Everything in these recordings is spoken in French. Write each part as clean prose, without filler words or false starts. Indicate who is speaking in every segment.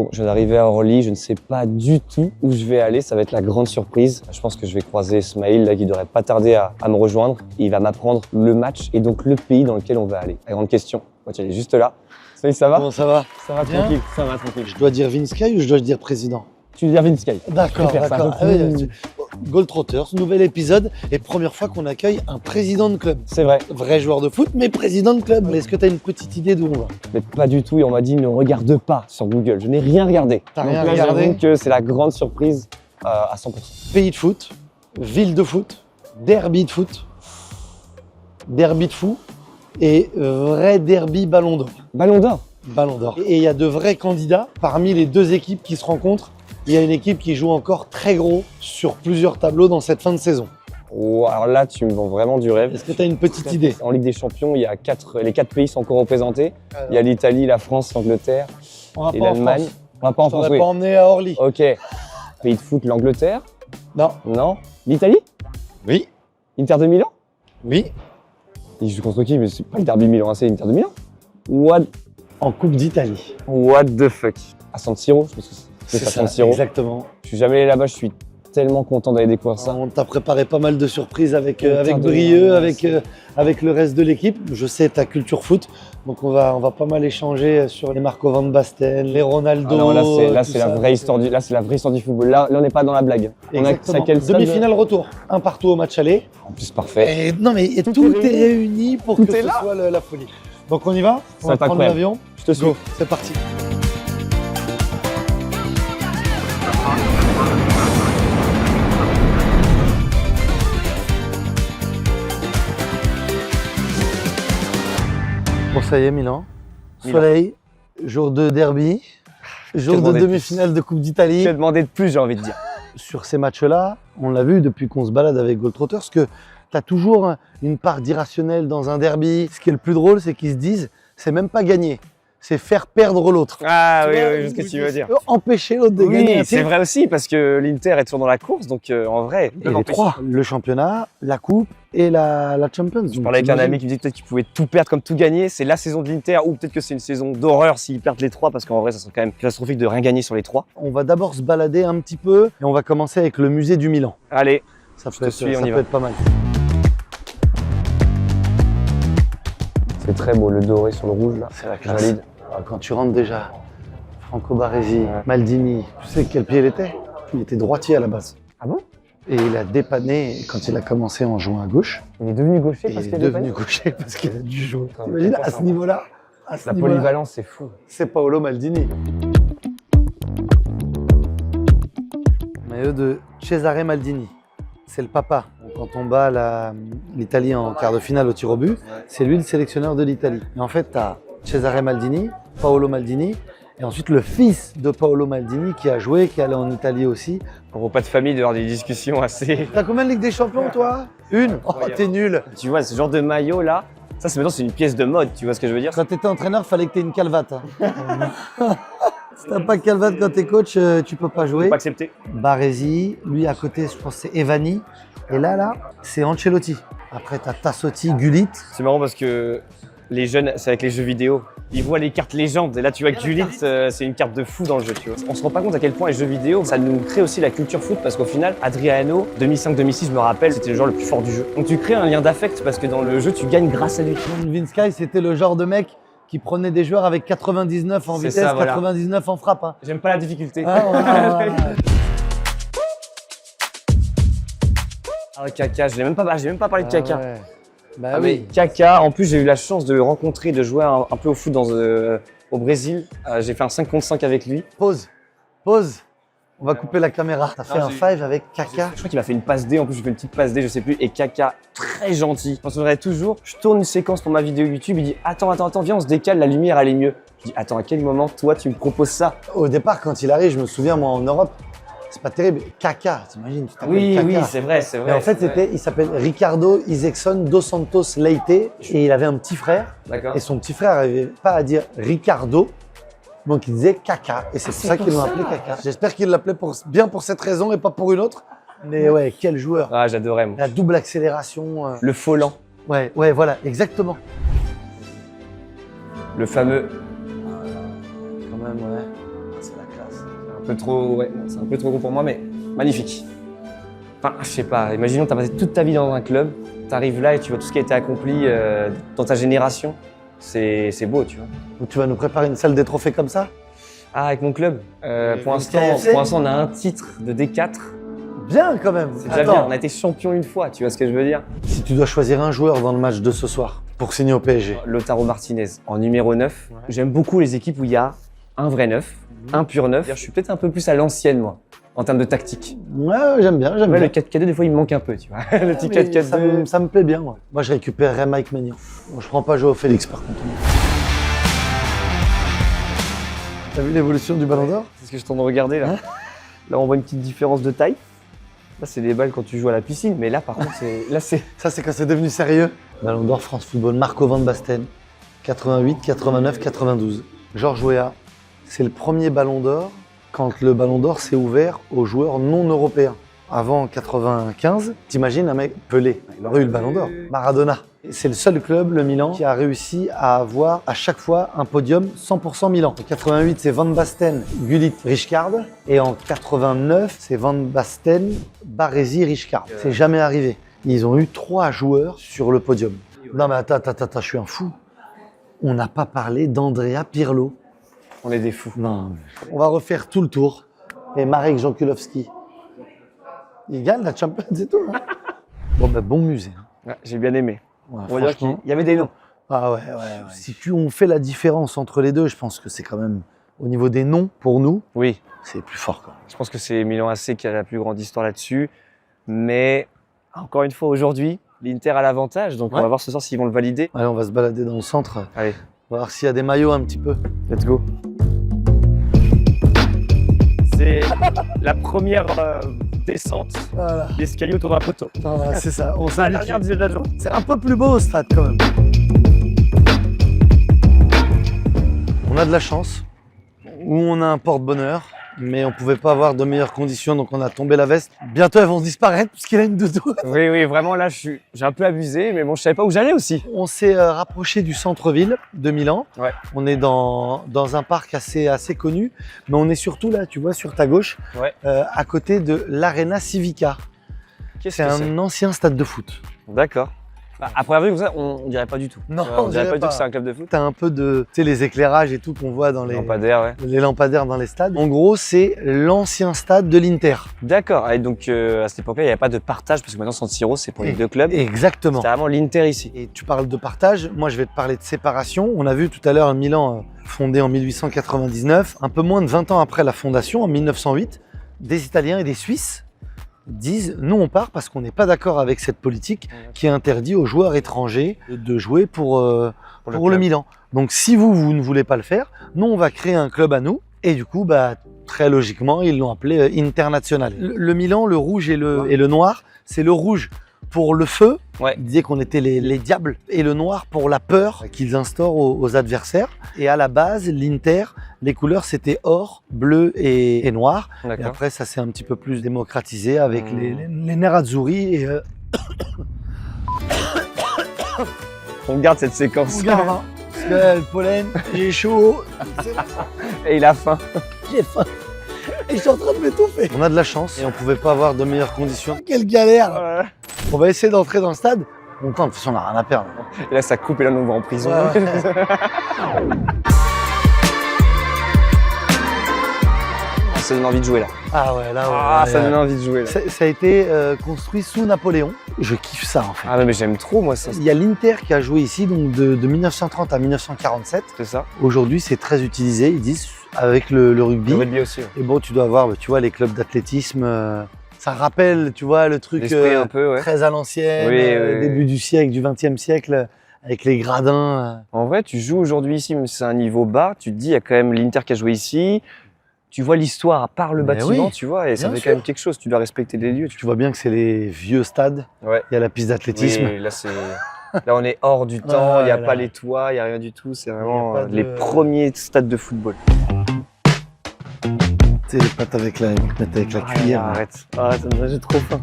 Speaker 1: Bon, je viens d'arriver à Orly, je ne sais pas du tout où je vais aller, ça va être la grande surprise. Je pense que je vais croiser Ismail, là, qui devrait pas tarder à me rejoindre. Il va m'apprendre le match et donc le pays dans lequel on va aller. La grande question, moi tu es juste là. Ismail, ça va?
Speaker 2: Comment ça va?
Speaker 1: Ça va
Speaker 2: Bien.
Speaker 1: tranquille, ça va tranquille.
Speaker 2: Je dois dire Vince Sky ou je dois dire président?
Speaker 1: Tu veux dire Vince Sky?
Speaker 2: D'accord,
Speaker 1: Super, c'est un
Speaker 2: d'accord.
Speaker 1: peu plus-
Speaker 2: Globetrotters, nouvel épisode et première fois qu'on accueille un président de club.
Speaker 1: C'est vrai,
Speaker 2: Vrai joueur de foot, mais président de club. Est-ce que tu as une petite idée d'où on va?
Speaker 1: mais pas du tout et on m'a dit ne regarde pas sur Google. Je n'ai rien regardé.
Speaker 2: T'as
Speaker 1: Donc
Speaker 2: rien
Speaker 1: là,
Speaker 2: regardé?
Speaker 1: j'avoue que c'est la grande surprise à 100%.
Speaker 2: Pays de foot, ville de foot, derby de foot, derby de fou et vrai derby Ballon d'Or.
Speaker 1: Ballon d'or.
Speaker 2: Ballon d'Or. Et il y a de vrais candidats parmi les deux équipes qui se rencontrent. Il y a une équipe qui joue encore très gros sur plusieurs tableaux dans cette fin de saison.
Speaker 1: Oh, alors là, tu me vends vraiment du rêve.
Speaker 2: Est-ce que tu as une petite idée?
Speaker 1: En Ligue des Champions, il y a les 4 pays sont encore représentés. Il y a l'Italie, la France, l'Angleterre
Speaker 2: On va
Speaker 1: et
Speaker 2: pas en
Speaker 1: l'Allemagne.
Speaker 2: France.
Speaker 1: On va pas en
Speaker 2: Je
Speaker 1: France,
Speaker 2: t'aurais
Speaker 1: oui.
Speaker 2: pas emmené à Orly.
Speaker 1: Ok. Pays de foot, l'Angleterre.
Speaker 2: Non.
Speaker 1: Non. L'Italie.
Speaker 2: Oui.
Speaker 1: Inter de Milan.
Speaker 2: Oui.
Speaker 1: Il joue contre qui? Mais c'est pas le derby Milan, c'est l'Inter de Milan. What
Speaker 2: En Coupe d'Italie.
Speaker 1: the fuck? À San Siro, je pense que c'est à San Siro.
Speaker 2: Exactement.
Speaker 1: Je suis jamais allé là-bas, je suis tellement content d'aller découvrir ça.
Speaker 2: On t'a préparé pas mal de surprises avec
Speaker 1: Putain de
Speaker 2: Brieux,
Speaker 1: merde.
Speaker 2: avec le reste de l'équipe. Je sais ta culture foot, donc on va pas mal échanger sur les Marco Van Basten, les Ronaldo.
Speaker 1: Ah non, là,
Speaker 2: tout
Speaker 1: c'est la
Speaker 2: ça.
Speaker 1: vraie histoire là, c'est la vraie histoire du football. Là, on n'est pas dans la blague.
Speaker 2: Exactement.
Speaker 1: C'est à quel stade?
Speaker 2: Demi-finale retour, un partout au match aller.
Speaker 1: En plus, parfait.
Speaker 2: Et non mais tout est réuni pour
Speaker 1: Tout
Speaker 2: que
Speaker 1: est
Speaker 2: ce
Speaker 1: là.
Speaker 2: soit la folie. Donc on y va?
Speaker 1: Ça
Speaker 2: On
Speaker 1: va
Speaker 2: va
Speaker 1: être
Speaker 2: prendre
Speaker 1: incroyable.
Speaker 2: l'avion.
Speaker 1: Je te suis.
Speaker 2: Go, c'est parti. Bon ça y est Milan,
Speaker 1: Milan.
Speaker 2: soleil, jour de derby, jour de
Speaker 1: demandé de
Speaker 2: demi-finale de Coupe d'Italie.
Speaker 1: Je vais demander de plus, j'ai envie de dire.
Speaker 2: Sur ces matchs-là, on l'a vu depuis qu'on se balade avec Globetrotters, que tu as toujours une part d'irrationnel dans un derby. Ce qui est le plus drôle, c'est qu'ils se disent, c'est même pas gagner, c'est faire perdre l'autre.
Speaker 1: Ah
Speaker 2: Tu
Speaker 1: oui,
Speaker 2: vois,
Speaker 1: oui, je sais ce que tu veux dire.
Speaker 2: Empêcher l'autre de gagner.
Speaker 1: Oui, c'est vrai aussi, parce que l'Inter est toujours dans la course, donc en vrai, ils
Speaker 2: Et
Speaker 1: peuvent
Speaker 2: les
Speaker 1: empêcher.
Speaker 2: trois, le championnat, la coupe et la Champions.
Speaker 1: Je parlais avec un ami qui me disait peut-être qu'il pouvait tout perdre comme tout gagner. C'est la saison de l'Inter, ou peut-être que c'est une saison d'horreur s'ils perdent les trois, parce qu'en vrai, ça serait quand même catastrophique de rien gagner sur les trois.
Speaker 2: On va d'abord se balader un petit peu et on va commencer avec le musée du Milan.
Speaker 1: Allez,
Speaker 2: Ça
Speaker 1: Je
Speaker 2: peut,
Speaker 1: te
Speaker 2: être,
Speaker 1: suis, on
Speaker 2: ça
Speaker 1: y
Speaker 2: peut
Speaker 1: va.
Speaker 2: être pas mal.
Speaker 1: c'est très beau, le doré sur le rouge, là.
Speaker 2: C'est la classe.
Speaker 1: Valide.
Speaker 2: Quand tu rentres déjà, Franco Baresi,
Speaker 1: Ouais.
Speaker 2: Maldini, tu sais quel pied il était? Il était droitier à la base.
Speaker 1: Ah bon?
Speaker 2: Et il a dépanné quand il a commencé en jouant à gauche.
Speaker 1: Il est devenu gaucher
Speaker 2: Et
Speaker 1: parce
Speaker 2: il
Speaker 1: qu'il
Speaker 2: est
Speaker 1: a
Speaker 2: devenu gaucher parce qu'il a dû jouer.
Speaker 1: Putain,
Speaker 2: T'imagines,
Speaker 1: putain,
Speaker 2: à ce niveau-là,
Speaker 1: La polyvalence, c'est fou.
Speaker 2: c'est Paolo Maldini. Maillot de Cesare Maldini. C'est le papa. Quand on bat l'Italie en quart de finale au tir au but, c'est lui le sélectionneur de l'Italie. Et en fait, tu as Cesare Maldini, Paolo Maldini, et ensuite le fils de Paolo Maldini qui a joué, qui est allé en Italie aussi.
Speaker 1: Pour repas de famille, d'avoir des discussions assez...
Speaker 2: T'as combien de Ligue des Champions, toi? Une? Oh, t'es nul.
Speaker 1: Tu vois, ce genre de maillot, là, ça, maintenant, c'est une pièce de mode, tu vois ce que je veux dire?
Speaker 2: Quand t'étais entraîneur, fallait que t'aies une calvate. Hein. Si t'as pas de calvate quand t'es coach, tu peux pas
Speaker 1: Faut
Speaker 2: jouer.
Speaker 1: pas accepter.
Speaker 2: Baresi, lui à côté, je pense que c'est Evani. Et là, c'est Ancelotti. Après, t'as Tassotti, Gullit.
Speaker 1: C'est marrant parce que les jeunes, c'est avec les jeux vidéo. Ils voient les cartes légendes. Et là, tu vois que Gullit, c'est une carte de fou dans le jeu, tu vois. On se rend pas compte à quel point les jeux vidéo, ça nous crée aussi la culture foot parce qu'au final, Adriano, 2005-2006, je me rappelle, c'était le joueur le plus fort du jeu. Donc tu crées un lien d'affect parce que dans le jeu, tu gagnes grâce à lui.
Speaker 2: Vince Sky, c'était le genre de mec qui prenait des joueurs avec 99 en
Speaker 1: C'est
Speaker 2: vitesse,
Speaker 1: ça, voilà.
Speaker 2: 99 en frappe. Hein.
Speaker 1: J'aime pas la difficulté.
Speaker 2: Ah, ouais.
Speaker 1: Ah, Kaka, j'ai même pas parlé de Kaka.
Speaker 2: Ouais. Bah
Speaker 1: Ah,
Speaker 2: oui.
Speaker 1: mais Kaka, en plus j'ai eu la chance de le rencontrer, de jouer un peu au foot au Brésil. J'ai fait un 5 contre 5 avec lui.
Speaker 2: Pause. On va couper la caméra. T'as fait un 5 avec Kaka.
Speaker 1: Je crois qu'il m'a fait une passe D, en plus j'ai fait une petite passe D, je sais plus. Et Kaka, très gentil. Je m'en souviendrai toujours. Je tourne une séquence pour ma vidéo YouTube, il dit attends, viens on se décale, la lumière elle est mieux. Je dis attends, à quel moment toi tu me proposes ça?
Speaker 2: Au départ, quand il arrive, je me souviens, moi en Europe, c'est pas terrible. Kaka, t'imagines, tu t'appelles
Speaker 1: Oui,
Speaker 2: Kaka.
Speaker 1: oui, c'est vrai.
Speaker 2: Mais en fait, il s'appelle Ricardo Isaacson dos Santos Leite et il avait un petit frère.
Speaker 1: D'accord.
Speaker 2: Et son petit frère n'arrivait pas à dire Ricardo, donc il disait Kaka. Et c'est pour ça qu'ils l'ont appelé Kaka. J'espère qu'il l'appelait bien pour cette raison et pas pour une autre. Mais ouais, quel joueur.
Speaker 1: Ah, j'adorais moi.
Speaker 2: La double accélération.
Speaker 1: Le Folland,
Speaker 2: Ouais, voilà, exactement.
Speaker 1: le fameux.
Speaker 2: Quand même, ouais. C'est la
Speaker 1: Un peu trop, ouais, c'est un peu trop gros pour moi, mais magnifique. Enfin, je sais pas, imaginons que tu as passé toute ta vie dans un club, tu arrives là et tu vois tout ce qui a été accompli dans ta génération. C'est beau, tu vois.
Speaker 2: Donc tu vas nous préparer une salle des trophées comme ça?
Speaker 1: Ah, avec mon club, pour l'instant, on a un titre de D4.
Speaker 2: Bien quand même.
Speaker 1: C'est déjà bien, on a été champion une fois, tu vois ce que je veux dire?
Speaker 2: Si tu dois choisir un joueur dans le match de ce soir pour signer au PSG.
Speaker 1: Lautaro Martinez en numéro 9. Ouais. J'aime beaucoup les équipes où il y a un vrai neuf, un pur neuf. Je suis peut-être un peu plus à l'ancienne, moi, en termes de tactique.
Speaker 2: Ouais, j'aime bien, j'aime bien.
Speaker 1: Le 4-4-2, des fois, il me manque un peu, tu vois. Le petit 4-4-2.
Speaker 2: Ça me plaît bien, ouais. Moi, je récupérerais Mike Maignan. Moi, je prends pas Joao Félix, par contre. T'as vu l'évolution du Ballon d'Or?
Speaker 1: C'est ce que je suis en train de regarder, là. Là, on voit une petite différence de taille. Là, c'est des balles quand tu joues à la piscine, mais là, par contre, c'est...
Speaker 2: Ça, c'est quand c'est devenu sérieux. Ballon d'Or France Football, Marco Van Basten, 88, 89, 92. Georges Weah, c'est le premier Ballon d'Or quand le Ballon d'Or s'est ouvert aux joueurs non européens. Avant 95, t'imagines un mec, Pelé, il aurait eu le Ballon d'Or. Maradona. C'est le seul club, le Milan, qui a réussi à avoir à chaque fois un podium 100% Milan. En 88, c'est Van Basten, Gullit, Rijkaard. Et en 89, c'est Van Basten, Baresi, Rijkaard. C'est jamais arrivé. Ils ont eu 3 joueurs sur le podium. Non mais attends, je suis un fou. On n'a pas parlé d'Andrea Pirlo.
Speaker 1: On est des fous.
Speaker 2: Non. On va refaire tout le tour. Et Marek Jankulovski. Il gagne la Champions et tout. Hein. Bon musée.
Speaker 1: Ouais, j'ai bien aimé.
Speaker 2: Ouais,
Speaker 1: on va dire qu'il y avait des noms.
Speaker 2: Ah ouais. Si on fait la différence entre les deux, je pense que c'est quand même, au niveau des noms, pour nous,
Speaker 1: oui,
Speaker 2: c'est plus fort. Quand même.
Speaker 1: Je pense que c'est Milan AC qui a la plus grande histoire là-dessus. Mais, encore une fois, aujourd'hui, l'Inter a l'avantage. Donc, on va voir ce soir s'ils vont le valider.
Speaker 2: Allez, on va se balader dans le centre.
Speaker 1: Allez.
Speaker 2: On va voir s'il y a des maillots un petit peu.
Speaker 1: Let's go. C'est la première descente d'escalier autour d'un poteau.
Speaker 2: C'est ça. On
Speaker 1: la dernière de la journée.
Speaker 2: C'est un peu plus beau au stade quand même. On a de la chance, où on a un porte-bonheur, mais on pouvait pas avoir de meilleures conditions, donc on a tombé la veste. Bientôt elles vont disparaître puisqu'il a une doudou.
Speaker 1: Oui, vraiment là j'ai un peu abusé, mais bon, je savais pas où j'allais aussi.
Speaker 2: On s'est rapproché du centre-ville de Milan.
Speaker 1: Ouais.
Speaker 2: On est dans un parc assez connu, mais on est surtout là, tu vois, sur ta gauche, à côté de l'Arena Civica. C'est un ancien stade de foot.
Speaker 1: D'accord. À première vue, comme ça, on dirait pas du tout.
Speaker 2: Non,
Speaker 1: on dirait pas du tout que c'est un club de foot.
Speaker 2: T'as un peu de, tu sais, les éclairages et tout qu'on voit dans les
Speaker 1: lampadaires,
Speaker 2: les lampadaires dans les stades. En gros, c'est l'ancien stade de l'Inter.
Speaker 1: D'accord. Et donc, à cette époque-là, il n'y avait pas de partage parce que maintenant, San Siro, c'est pour les deux clubs.
Speaker 2: Exactement.
Speaker 1: C'était vraiment l'Inter ici.
Speaker 2: Et tu parles de partage. Moi, je vais te parler de séparation. On a vu tout à l'heure Milan fondé en 1899. Un peu moins de 20 ans après la fondation, en 1908, des Italiens et des Suisses disent nous on part parce qu'on n'est pas d'accord avec cette politique qui interdit aux joueurs étrangers de jouer pour le Milan. Donc si vous ne voulez pas le faire, nous on va créer un club à nous et du coup très logiquement ils l'ont appelé Internazionale. Le Milan, le rouge et le noir, c'est le rouge pour le feu, ils disaient qu'on était les diables, et le noir pour la peur qu'ils instaurent aux adversaires. Et à la base, l'Inter, les couleurs c'était or, bleu et noir. Et après ça s'est un petit peu plus démocratisé avec les nerazzurri et
Speaker 1: on garde cette séquence.
Speaker 2: On garde, hein, parce que le pollen, j'ai chaud.
Speaker 1: Et il a faim.
Speaker 2: J'ai faim. Et je suis en train de m'étouffer. On a de la chance et on pouvait pas avoir de meilleures conditions. Quelle galère. On va essayer d'entrer dans le stade. On tente, de toute façon on n'a rien à perdre.
Speaker 1: Et là ça coupe et là on va en prison. Ça donne envie de jouer là.
Speaker 2: Ah ouais, là
Speaker 1: ça donne envie de jouer là.
Speaker 2: Ça a été construit sous Napoléon. Je kiffe ça en fait.
Speaker 1: Ah mais j'aime trop moi ça.
Speaker 2: Il y a l'Inter qui a joué ici donc de 1930 à 1947.
Speaker 1: C'est ça.
Speaker 2: Aujourd'hui c'est très utilisé, ils disent, avec le rugby.
Speaker 1: Le rugby aussi.
Speaker 2: Et bon, tu dois voir, tu vois, les clubs d'athlétisme. Ça rappelle, tu vois, le truc
Speaker 1: un peu,
Speaker 2: très à l'ancienne, début du siècle, du XXe siècle, avec les gradins.
Speaker 1: En vrai, tu joues aujourd'hui ici, même si c'est un niveau bas, tu te dis, il y a quand même l'Inter qui a joué ici. Tu vois l'histoire par le bâtiment, tu vois, et ça fait quand même quelque chose. Tu dois respecter les lieux.
Speaker 2: Tu vois bien que c'est les vieux stades. Il y a la piste d'athlétisme.
Speaker 1: Oui, là, on est hors du temps, il n'y a pas les toits, il n'y a rien du tout. C'est vraiment les premiers stades de football.
Speaker 2: Tu sais, les pâtes avec la cuillère.
Speaker 1: Arrête, j'ai trop faim.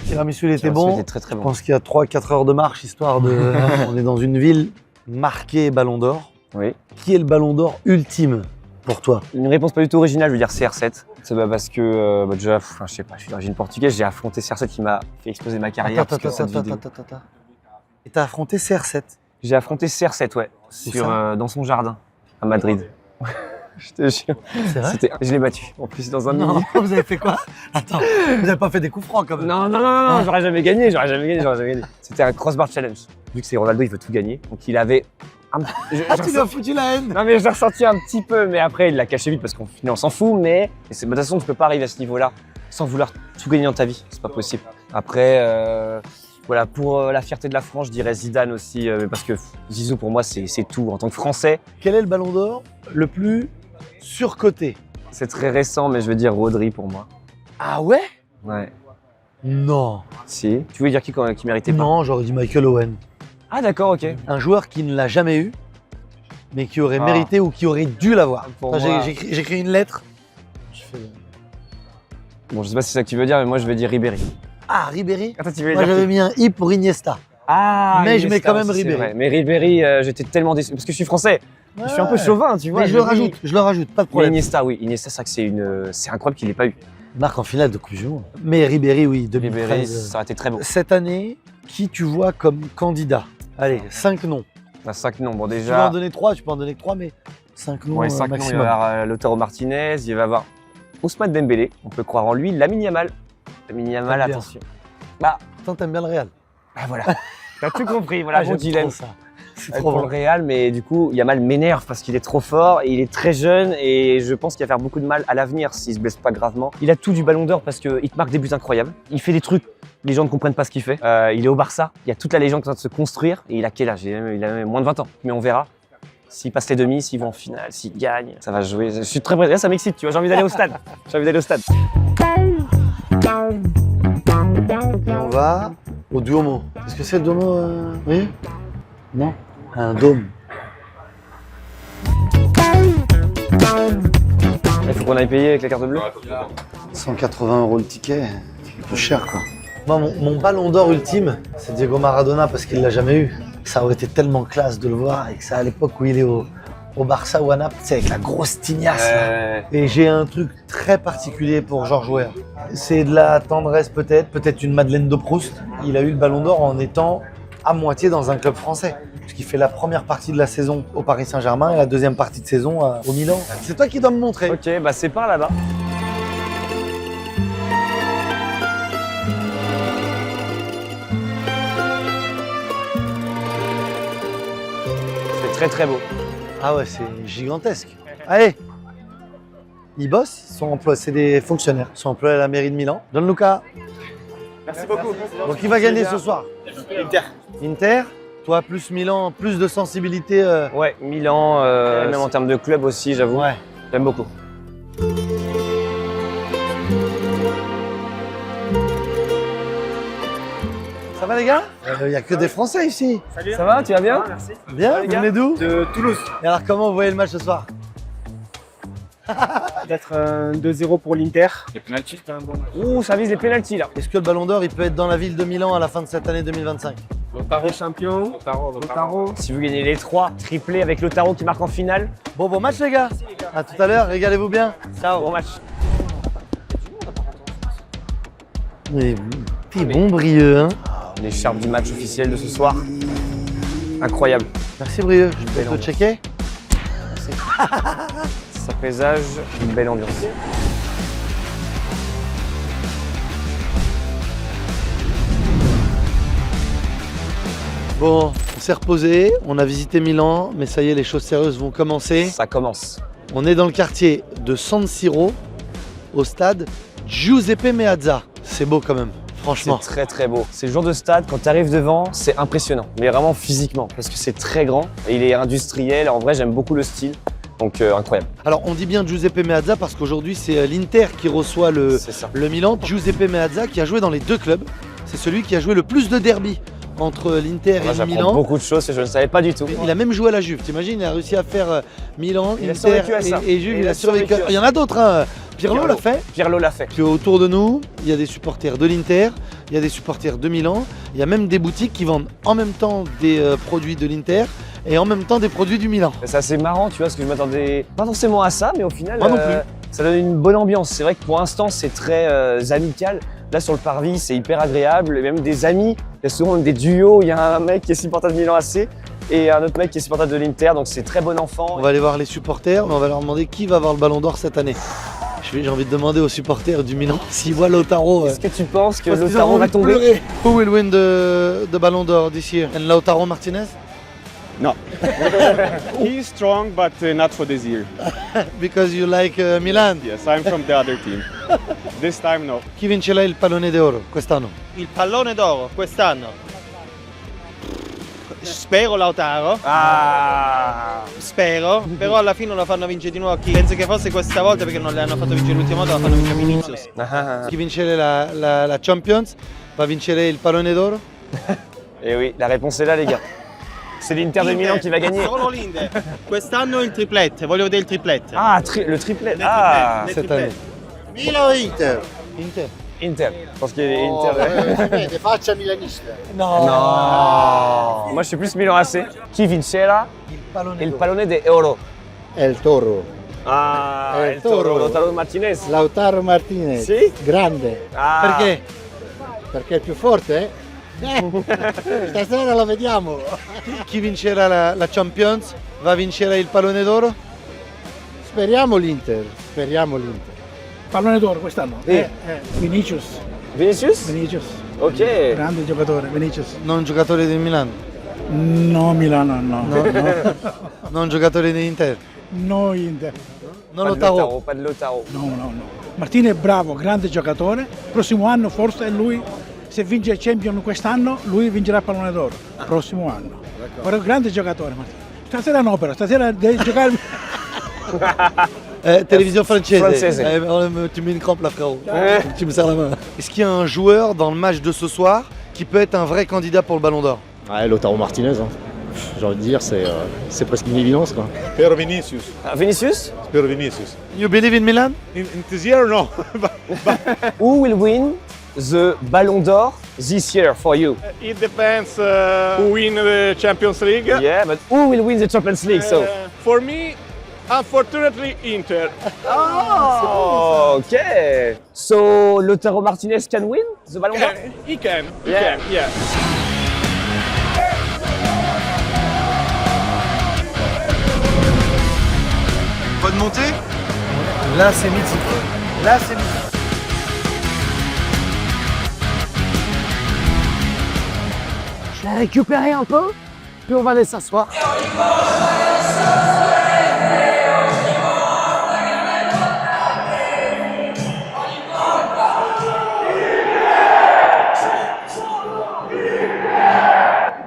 Speaker 2: Tiramisu, il était bon.
Speaker 1: Très, très bon.
Speaker 2: Je pense qu'il y a 3-4 heures de marche, histoire de... On est dans une ville marquée Ballon d'Or.
Speaker 1: Oui.
Speaker 2: Qui est le ballon d'or ultime pour toi?
Speaker 1: Une réponse pas du tout originale, je veux dire CR7. C'est parce que déjà, je sais pas, je suis d'origine portugaise, j'ai affronté CR7 qui m'a fait exploser ma carrière.
Speaker 2: Attends. Et t'as affronté CR7?
Speaker 1: J'ai affronté CR7, ouais, dans son jardin, à Madrid. Je te jure.
Speaker 2: C'est vrai?
Speaker 1: Je l'ai battu, en plus, dans un
Speaker 2: Non,
Speaker 1: mini.
Speaker 2: vous avez fait quoi? Attends, vous n'avez pas fait des coups francs quand même?
Speaker 1: Non, j'aurais jamais gagné. C'était un crossbar challenge. Vu que c'est Ronaldo, il veut tout gagner. Donc il avait
Speaker 2: Tu lui as foutu la haine?
Speaker 1: Non mais je l'ai ressenti un petit peu, mais après il l'a caché vite parce qu'on finit on s'en fout, mais de toute façon tu peux pas arriver à ce niveau-là sans vouloir tout gagner dans ta vie, c'est pas possible. Après, voilà, pour la fierté de la France, je dirais Zidane aussi, parce que Zizou pour moi c'est tout. En tant que Français,
Speaker 2: Quel est le ballon d'or le plus surcoté?
Speaker 1: c'est très récent, mais je veux dire Rodri pour moi.
Speaker 2: Ah ouais?
Speaker 1: Ouais.
Speaker 2: Non.
Speaker 1: Si. Tu veux dire qui méritait pas?
Speaker 2: Non, j'aurais dit Michael Owen.
Speaker 1: Ah d'accord, ok.
Speaker 2: Un joueur qui ne l'a jamais eu, mais qui aurait
Speaker 1: Ah.
Speaker 2: mérité ou qui aurait dû l'avoir.
Speaker 1: Pour
Speaker 2: Attends,
Speaker 1: moi-
Speaker 2: j'ai écrit une lettre.
Speaker 1: Bon, je sais pas si c'est ça que tu veux dire, mais moi je vais dire Ribéry.
Speaker 2: Ah, Ribéry?
Speaker 1: Attends, tu veux
Speaker 2: Moi
Speaker 1: dire
Speaker 2: j'avais
Speaker 1: qui?
Speaker 2: mis un i pour Iniesta.
Speaker 1: Ah,
Speaker 2: Mais je mets
Speaker 1: Iniesta
Speaker 2: quand même
Speaker 1: aussi, c'est
Speaker 2: Ribéry.
Speaker 1: vrai. Mais Ribéry, j'étais tellement déçu parce que je suis français. Je suis un peu
Speaker 2: Ouais.
Speaker 1: chauvin, tu vois.
Speaker 2: Mais je le rajoute, pas de
Speaker 1: Mais
Speaker 2: problème.
Speaker 1: Iniesta, oui. Iniesta, c'est vrai que c'est incroyable qu'il l'ait pas eu.
Speaker 2: Marque en finale de Coupe du Monde. Mais Ribéry, oui,
Speaker 1: Ribéry,
Speaker 2: 2013.
Speaker 1: ça aurait été très beau.
Speaker 2: Cette année, qui tu vois comme candidat? Allez, 5 noms.
Speaker 1: On a 5 noms. Bon,
Speaker 2: Tu peux en
Speaker 1: déjà,
Speaker 2: donner 3, tu peux en donner que 3, mais 5 noms
Speaker 1: ouais, 5 noms. Il va y
Speaker 2: maximum.
Speaker 1: avoir Lautaro Martinez, il va y avoir Ousmane Dembélé. On peut croire en lui. Lamine Yamal. Lamine Yamal,
Speaker 2: T'aimes bien.
Speaker 1: attention. Bah,
Speaker 2: Putain, t'aimes bien le Real.
Speaker 1: ah, voilà. T'as tout compris. Voilà, bon
Speaker 2: j'aime
Speaker 1: dilemme.
Speaker 2: trop ça. C'est
Speaker 1: Pour
Speaker 2: trop
Speaker 1: le
Speaker 2: bon.
Speaker 1: Real, mais du coup, Yamal m'énerve parce qu'il est trop fort et il est très jeune et je pense qu'il va faire beaucoup de mal à l'avenir s'il se blesse pas gravement. Il a tout du ballon d'or parce qu'il te marque des buts incroyables. Il fait des trucs, les gens ne comprennent pas ce qu'il fait. Il est au Barça, il y a toute la légende qui est en train de se construire et il a quel âge? Il a même moins de 20 ans, mais on verra. S'il passe les demi, s'il va en finale, s'il gagne, ça va jouer. Je suis très prêt, là ça m'excite, tu vois, j'ai envie d'aller au stade. J'ai envie d'aller au stade.
Speaker 2: Et on va au Duomo. Est-ce que c'est le Duomo? Oui? Non? Un dôme.
Speaker 1: Il faut qu'on aille payer avec la carte bleue.
Speaker 2: 180 € le ticket, c'est un peu cher quoi. Moi, mon ballon d'or ultime, c'est Diego Maradona parce qu'il l'a jamais eu. Ça aurait été tellement classe de le voir et que ça à l'époque où il est au Barça ou à Naples, c'est avec la grosse tignasse. Là. Et j'ai un truc très particulier pour Georges Weah. C'est de la tendresse peut-être une Madeleine de Proust. Il a eu le ballon d'or en étant à moitié dans un club français. Puisqu'il fait la première partie de la saison au Paris Saint-Germain et la deuxième partie de saison au Milan. C'est toi qui dois me montrer.
Speaker 1: Ok, bah c'est par là-bas. C'est très très beau.
Speaker 2: Ah ouais, c'est gigantesque. Allez, ils bossent, ils sont employés, c'est des fonctionnaires. Ils sont employés à la mairie de Milan. Gianluca,
Speaker 1: Merci beaucoup.
Speaker 2: donc qui va gagner ce soir?
Speaker 1: Inter.
Speaker 2: Inter, toi plus Milan, plus de sensibilité.
Speaker 1: Ouais, Milan, même en termes de club aussi, j'avoue.
Speaker 2: Ouais.
Speaker 1: J'aime beaucoup.
Speaker 2: Ça va les gars? Il n'y a que des Français ici.
Speaker 1: Ça va, tu vas bien?
Speaker 2: Bien, vous venez d'où?
Speaker 3: De Toulouse.
Speaker 2: Et alors comment vous voyez le match ce soir?
Speaker 3: D'être un 2-0 pour l'Inter.
Speaker 4: Les penalties, c'est un bon.
Speaker 1: Ouh, ça vise les pénaltys là.
Speaker 2: Est-ce que le ballon d'or il peut être dans la ville de Milan à la fin de cette année 2025?
Speaker 3: Paris champion. Lautaro.
Speaker 1: Si vous gagnez les 3, triplé avec Lautaro qui marque en finale.
Speaker 2: Bon match les gars. À tout à l'heure, régalez-vous bien.
Speaker 1: Ciao, bon match.
Speaker 2: Mais t'es bon Brieux hein.
Speaker 1: L'écharpe du match officiel de ce soir. Incroyable.
Speaker 2: Merci Brieux, je peux te checker?
Speaker 1: Ça présage une belle ambiance.
Speaker 2: Bon, on s'est reposé, on a visité Milan, mais ça y est, les choses sérieuses vont commencer.
Speaker 1: Ça commence.
Speaker 2: On est dans le quartier de San Siro, au stade Giuseppe Meazza. C'est beau quand même, franchement.
Speaker 1: C'est très très beau. C'est le genre de stade, quand tu arrives devant, c'est impressionnant. Mais vraiment physiquement, parce que c'est très grand. Et il est industriel. En vrai, j'aime beaucoup le style. Donc incroyable.
Speaker 2: Alors on dit bien Giuseppe Meazza parce qu'aujourd'hui c'est l'Inter qui reçoit
Speaker 1: C'est ça.
Speaker 2: le Milan. Giuseppe Meazza qui a joué dans les deux clubs. C'est celui qui a joué le plus de derby entre l'Inter
Speaker 1: Moi,
Speaker 2: et le
Speaker 1: j'apprends
Speaker 2: Milan.
Speaker 1: beaucoup de choses que je ne savais pas du tout.
Speaker 2: Il a même joué à la Juve, t'imagines, il a réussi à faire Milan,
Speaker 1: Il a
Speaker 2: Inter
Speaker 1: survécu à ça.
Speaker 2: et Juve,
Speaker 1: Il
Speaker 2: il
Speaker 1: a
Speaker 2: a survécu.
Speaker 1: survécu à
Speaker 2: Il y en a d'autres, hein. Pirlo l'a fait.
Speaker 1: Pirlo l'a fait.
Speaker 2: Puis autour de nous, il y a des supporters de l'Inter, il y a des supporters de Milan, il y a même des boutiques qui vendent en même temps des produits de l'Inter et en même temps des produits du Milan.
Speaker 1: C'est assez marrant, tu vois, parce que je m'attendais pas forcément à ça, mais au final,
Speaker 2: Moi non plus.
Speaker 1: ça donne une bonne ambiance. C'est vrai que pour l'instant, c'est très amical. Là, sur le parvis, c'est hyper agréable. Et même des amis, il y a souvent des duos. Il y a un mec qui est supporter de Milan AC et un autre mec qui est supporter de l'Inter, donc c'est très bon enfant.
Speaker 2: On va aller voir les supporters, mais on va leur demander qui va avoir le Ballon d'Or cette année. J'ai envie de demander aux supporters du Milan s'ils voient Lautaro.
Speaker 1: Est-ce que tu penses que
Speaker 2: parce qu'ils
Speaker 1: Lautaro
Speaker 2: ont
Speaker 1: va
Speaker 2: envie de
Speaker 1: tomber?
Speaker 2: pleurer. Who will win the Ballon d'Or this year? And Lautaro Martinez?
Speaker 3: No. He's strong, but not for this year.
Speaker 2: Because you like Milan.
Speaker 3: Yes, I'm from the other team. This time, no.
Speaker 2: Chi vincerà il pallone d'oro quest'anno?
Speaker 4: Il pallone d'oro quest'anno. Spero Lautaro,
Speaker 1: Ah.
Speaker 4: spero, però alla fine lo fanno vincere di nuovo chi? Penso che forse questa volta, perché non le hanno fatto vincere l'ultima volta, la fanno vincere Vinicius.
Speaker 2: Chi vincerà la Champions va vincere il pallone d'oro?
Speaker 1: Et oui, la réponse est là, les gars. C'est l'Inter de Milan qui va gagner.
Speaker 4: Solo l'Inter. Quest'anno il triplette, voglio vedere il triplette.
Speaker 1: Ah, le triplet. Ah,
Speaker 2: Cette année.
Speaker 5: Milan o Inter?
Speaker 2: Inter.
Speaker 1: Inter. Je pense qu'il est
Speaker 5: Oh,
Speaker 1: Inter.
Speaker 5: si vede, faccia milanista.
Speaker 2: Non.
Speaker 1: Non. Moi, je suis plus Milan AC. Chi vincerà il pallone de oro?
Speaker 5: È il Toro.
Speaker 1: Ah,
Speaker 5: Il Toro.
Speaker 1: Lautaro Martinez.
Speaker 5: Lautaro Martinez.
Speaker 1: Sì?
Speaker 5: Grande.
Speaker 1: Ah.
Speaker 2: Perché?
Speaker 5: Perché è il più forte, Stasera lo vediamo.
Speaker 2: Chi vincerà la Champions va vincere il pallone d'oro?
Speaker 5: Speriamo l'Inter. Speriamo l'Inter.
Speaker 6: Pallone d'oro quest'anno?
Speaker 1: Sì.
Speaker 6: Vinicius.
Speaker 1: Vinicius?
Speaker 6: Vinicius.
Speaker 1: Ok.
Speaker 6: Grande giocatore, Vinicius.
Speaker 2: Non giocatore del Milan,
Speaker 6: No Milano, no.
Speaker 2: non giocatore dell'Inter,
Speaker 6: No Inter.
Speaker 2: non
Speaker 1: Pas de
Speaker 2: Lautaro.
Speaker 1: Pas de Lautaro.
Speaker 6: No. Martinez è bravo, grande giocatore. Prossimo anno forse lui, se vince il Champions quest'anno, lui vincerà il pallone d'oro. Prossimo anno. Però grande giocatore Martinez. Stasera no però, stasera deve giocare.
Speaker 2: Télévision française.
Speaker 1: Française.
Speaker 2: Tu mets une crampe là, frérot. Tu me serres la main. Est-ce qu'il y a un joueur dans le match de ce soir qui peut être un vrai candidat pour le Ballon d'Or?
Speaker 7: Ouais, Lautaro Martinez, hein. J'ai envie de dire, c'est presque une évidence, quoi.
Speaker 8: Per Vinicius.
Speaker 1: Ah, Vinicius?
Speaker 8: Per Vinicius.
Speaker 2: You believe in Milan?
Speaker 8: In this year, no.
Speaker 1: Who will win the Ballon d'Or this year for you?
Speaker 8: It depends who win the Champions League.
Speaker 1: Yeah, but who will win the Champions League? So.
Speaker 8: For me, unfortunately, Inter.
Speaker 1: Oh, okay. So Lautaro Martinez can win the Ballon d'Or?
Speaker 8: He can. He
Speaker 1: Yeah.
Speaker 8: can. Yeah.
Speaker 2: Bonne montée. Là, c'est mythique. Là, c'est mythique.
Speaker 5: Je vais récupérer un peu, puis on va aller s'asseoir.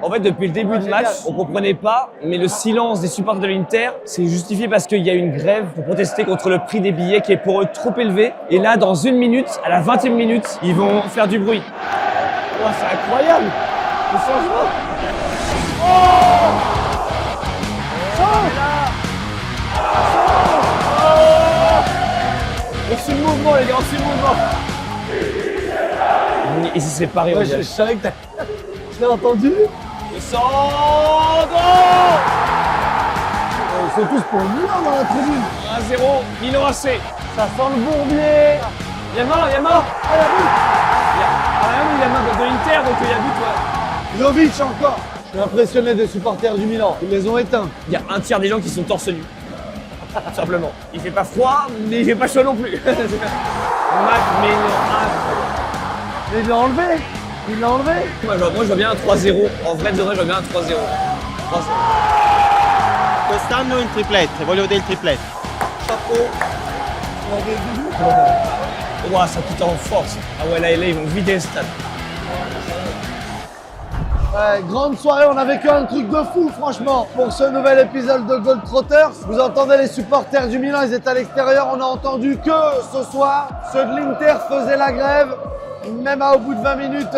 Speaker 1: En fait, depuis le début du match, on comprenait pas, mais le silence des supporters de l'Inter, c'est justifié parce qu'il y a une grève pour protester contre le prix des billets qui est pour eux trop élevé. Et là, dans une minute, à la 20e minute, ils vont faire du bruit. Oh, c'est incroyable! Le changement! On suit le mouvement, les gars, on suit le mouvement! Ils s'est séparés, on dirait.
Speaker 2: savais que je l'ai entendu.
Speaker 1: Le centre!
Speaker 5: Ils sont tous pour Milan dans la tribune.
Speaker 1: 1-0, Milan AC. Ça sent le bourbier. Il y a mort, il y a mort. Ah, il y a but. Il y a mort de l'Inter, donc il y a but, ouais.
Speaker 2: Jovic encore. Je suis impressionné des supporters du Milan. Ils les ont éteints.
Speaker 1: Il y a un tiers des gens qui sont torse nu. Tout simplement. Il fait pas froid, mais il fait pas chaud non plus. Mac Maignan,
Speaker 5: Mais il l'a enlevé. Il l'a enlevé.
Speaker 1: moi je vois bien un 3-0. En vrai, de vrai, je vois bien un 3-0. 3-0.
Speaker 4: Quest'anno il triplette, voglio vedere il triplette.
Speaker 1: Ouah, ça quitte en force. Ah ouais, là, ils vont vider le stade.
Speaker 2: Ouais, grande soirée, on a vécu un truc de fou franchement pour ce nouvel épisode de Gold Trotters. Vous entendez les supporters du Milan, ils étaient à l'extérieur. On a entendu que ce soir, ceux de l'Inter faisaient la grève. Même au bout de 20 minutes,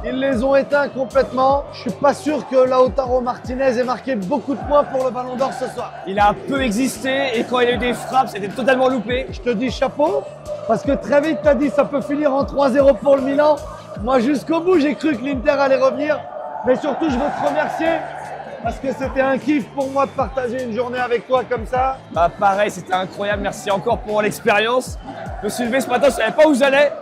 Speaker 2: ils les ont éteints complètement. Je suis pas sûr que Lautaro Martinez ait marqué beaucoup de points pour le Ballon d'Or ce soir.
Speaker 1: Il a peu existé et quand il a eu des frappes, c'était totalement loupé.
Speaker 2: Je te dis chapeau, parce que très vite tu as dit ça peut finir en 3-0 pour le Milan. Moi jusqu'au bout j'ai cru que l'Inter allait revenir, mais surtout je veux te remercier parce que c'était un kiff pour moi de partager une journée avec toi comme ça.
Speaker 1: Bah pareil, c'était incroyable. Merci encore pour l'expérience. Je me suis levé ce matin, je savais pas où j'allais.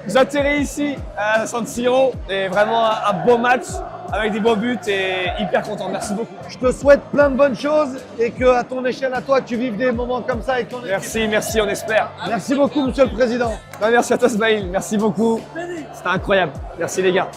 Speaker 1: J'atterris ici à San Siro et vraiment un beau match avec des beaux buts et hyper content. Merci beaucoup.
Speaker 2: Je te souhaite plein de bonnes choses et que à ton échelle à toi, tu vives des moments comme ça avec ton équipe.
Speaker 1: Merci, on espère.
Speaker 2: Merci beaucoup, Monsieur le Président.
Speaker 1: Bah, merci à toi, Smaïl. Merci beaucoup. C'était incroyable. Merci les gars.